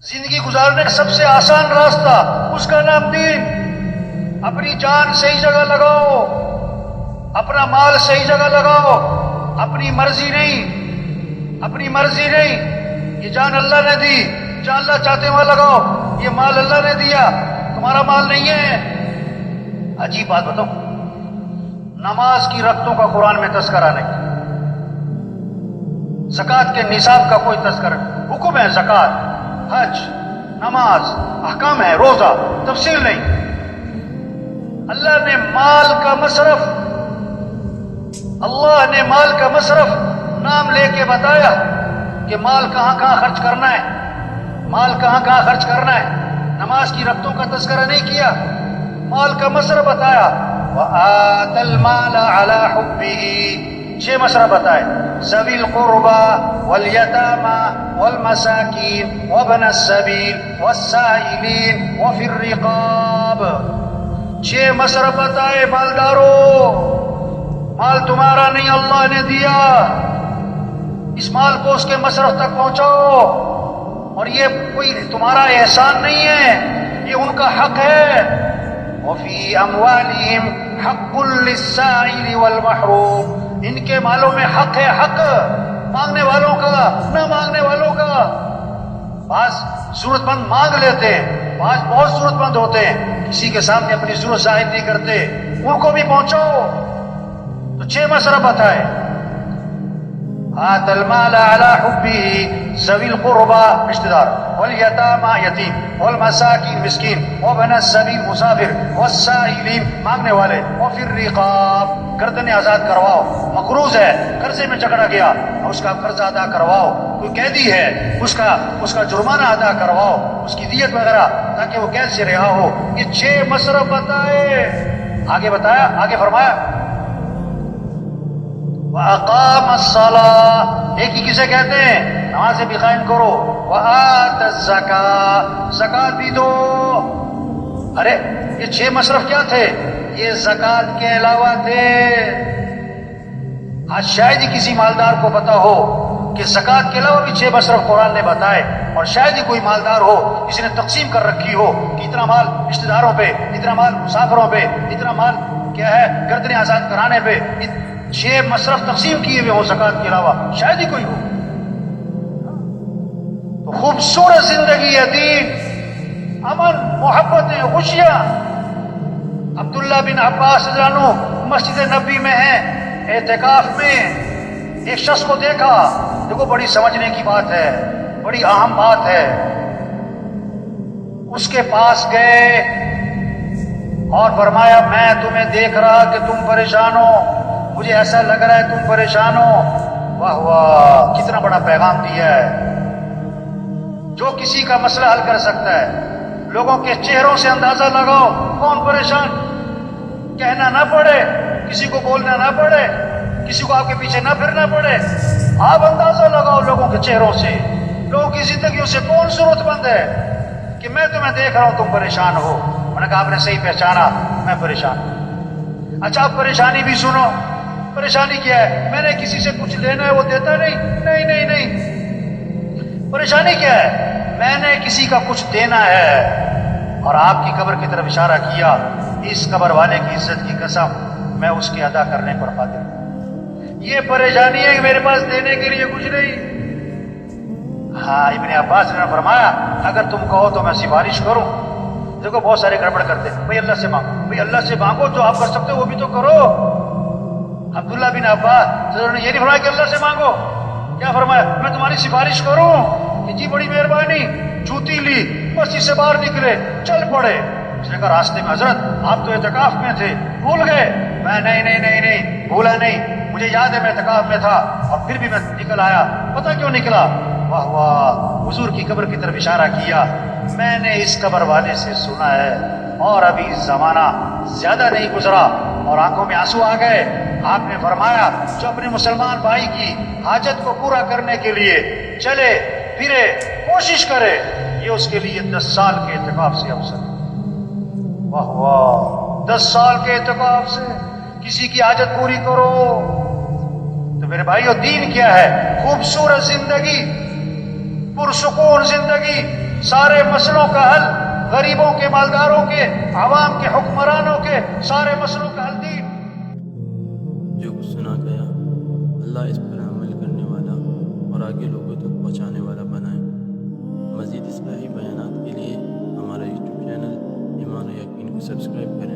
زندگی گزارنے کا سب سے آسان راستہ، اس کا نام دین۔ اپنی جان صحیح جگہ لگاؤ، اپنا مال صحیح جگہ لگاؤ، اپنی مرضی نہیں، اپنی مرضی نہیں۔ یہ جان اللہ نے دی، جہاں اللہ چاہتے وہاں لگاؤ۔ یہ مال اللہ نے دیا، تمہارا مال نہیں ہے۔ عجیب بات بتاؤ، نماز کی رکعتوں کا قرآن میں تذکرہ نہیں، زکوٰۃ کے نصاب کا کوئی تذکرہ نہیں۔ حکم ہے زکوٰۃ، حج، نماز، احکام ہے، روزہ، تفصیل نہیں۔ اللہ نے مال کا مصرف، اللہ نے مال کا مصرف نام لے کے بتایا کہ مال کہاں کہاں خرچ کرنا ہے، مال کہاں کہاں خرچ کرنا ہے۔ نماز کی رکعتوں کا تذکرہ نہیں کیا، مال کا مصرف بتایا۔ وَآتَ الْمَالَ عَلَى حُبِّهِ، 6 مصرف بتائے، ذوی القربى واليتامى والمساکین وابن السبیل والسائلین وفی الرقاب۔ 6 مصرف بتائے۔ مالدارو، مال تمہارا نہیں، اللہ نے دیا، اس مال کو اس کے مصرف تک پہنچاؤ، اور یہ کوئی تمہارا احسان نہیں ہے، یہ ان کا حق ہے۔ وفی اموالہم حق للسائل والمحروم، ان کے مالوں میں حق ہے، حق مانگنے والوں کا، نہ مانگنے والوں کا۔ بعض ضرورت مند مانگ لیتے ہیں، بعض بہت ضرورت مند ہوتے ہیں، کسی کے سامنے اپنی ضرورت ظاہر نہیں کرتے، ان کو بھی پہنچاؤ۔ تو 6 مصرف بتائے۔ آت المال علی حبہ، ذوی القربى رشتہ دار، والیتامى یتیم، والمساکین مسکین، وابن السبیل مسافر، والسائلین مانگنے والے، وفی الرقاب گردنیں آزاد کرواؤ۔ مقروض ہے، قرضے میں جھگڑا گیا، اس کا قرض ادا کرواؤ۔ کوئی قیدی ہے، اس کا جرمانہ ادا کرواؤ، اس کی دیت وغیرہ، تاکہ وہ قید سے رہا ہو۔ یہ 6 مصرف بتائے۔ آگے بتایا، آگے فرمایا وَأَقَامَ الصَّلَاةَ، ایک ہی کسے کہتے ہیں، نمازیں بھی قائم کرو۔ وَآتَ الزَّكَاةَ، زکوٰۃ بھی دو۔ ارے یہ 6 مصرف کیا تھے؟ یہ زکوٰۃ کے علاوہ تھے۔ آج شاید ہی کسی مالدار کو پتا ہو کہ زکوٰۃ کے علاوہ بھی 6 مصرف قرآن نے بتائے، اور شاید ہی کوئی مالدار ہو جس نے تقسیم کر رکھی ہو کہ اتنا مال رشتہ داروں پہ، اتنا مال مسافروں پہ، اتنا مال کیا ہے گردنیں آزاد کرانے پہ۔ 6 مصرف تقسیم کیے ہوئے ہوں زکوٰۃ کے علاوہ، شاید ہی کوئی ہو۔ تو خوبصورت زندگی ہے، دین، امن، محبتیں، خوشیاں۔ عبداللہ بن عباس رضی اللہ عنہ مسجد نبی میں ہیں، اعتکاف میں، ایک شخص کو دیکھا۔ دیکھو بڑی سمجھنے کی بات ہے، بڑی اہم بات ہے۔ اس کے پاس گئے اور فرمایا میں تمہیں دیکھ رہا کہ تم پریشان ہو، مجھے ایسا لگ رہا ہے تم پریشان ہو۔ واہ واہ، کتنا بڑا پیغام دیا ہے۔ جو کسی کا مسئلہ حل کر سکتا ہے، لوگوں کے چہروں سے اندازہ لگاؤ کون پریشان، کہنا نہ پڑے، کسی کو بولنا نہ پڑے، کسی کو آپ کے پیچھے نہ پھرنا پڑے، آپ اندازہ لگاؤ لوگوں کے چہروں سے، لوگوں کی زندگیوں سے کون ضرورت مند ہے کہ میں تمہیں دیکھ رہا ہوں تم پریشان ہو۔ میں نے کہا آپ نے صحیح پہچانا، میں پریشان ہوں۔ اچھا آپ پریشانی بھی سنو، پریشانی کیا ہے؟ میں نے کسی سے کچھ لینا ہے وہ دیتا نہیں، نہیں نہیں نہیں۔ پریشانی کیا ہے؟ میں نے کسی کا کچھ دینا ہے، اور آپ کی قبر کی طرف اشارہ کیا، اس قبر والے کی عزت کی قسم میں اس کے ادا کرنے پر قادر ہوں۔ یہ پریشانی ہے کہ میرے پاس دینے کے لیے کچھ نہیں۔ ہاں ابن عباس نے فرمایا اگر تم کہو تو میں سفارش کروں۔ دیکھو بہت سارے گڑبڑ کرتے ہیں، بھئی اللہ سے مانگو، بھئی اللہ سے مانگو، جو آپ کر سکتے ہو وہ بھی تو کرو۔ عبداللہ بن عباس نے یہ نہیں فرمایا کہ اللہ سے مانگو، کیا فرمایا میں تمہاری سفارش کروں کہ جی بڑی مہربانی، جوتی لی، مسجد سے باہر نکلے، چل پڑے۔ اس نے کہا راستے میں حضرت آپ تو اعتکاف میں تھے، بھول گئے؟ میں نہیں نہیں نہیں نہیں بھولا نہیں، مجھے یاد ہے میں اعتکاف میں تھا، اور پھر بھی میں نکل آیا۔ پتہ کیوں نکلا؟ واہ واہ، حضور کی قبر کی طرف اشارہ کیا، میں نے اس قبر والے سے سنا ہے، اور ابھی زمانہ زیادہ نہیں گزرا اور آنکھوں میں آنسو آ گئے۔ آپ نے فرمایا جو اپنے مسلمان بھائی کی حاجت کو پورا کرنے کے لیے چلے پھرے، کوشش کرے، یہ اس کے لیے 10 سال کے اعتکاف سے افضل ہے۔ واہ واہ، 10 سال کے اعتکاف سے کسی کی حاجت پوری کرو۔ تو میرے بھائیو دین کیا ہے؟ خوبصورت زندگی، پرسکون زندگی، سارے مسئلوں کا حل، غریبوں کے، مالداروں کے، عوام کے، حکمرانوں کے سارے مسئلوں کا حل دین۔ جو کچھ سنا گیا اللہ اس پر عمل کرنے والا اور آگے لوگوں تک پہنچانے والا بنائے۔ مزید اصلاحی بیانات کے لیے ہمارا یوٹیوب چینل ایمان و یقین کو سبسکرائب کریں۔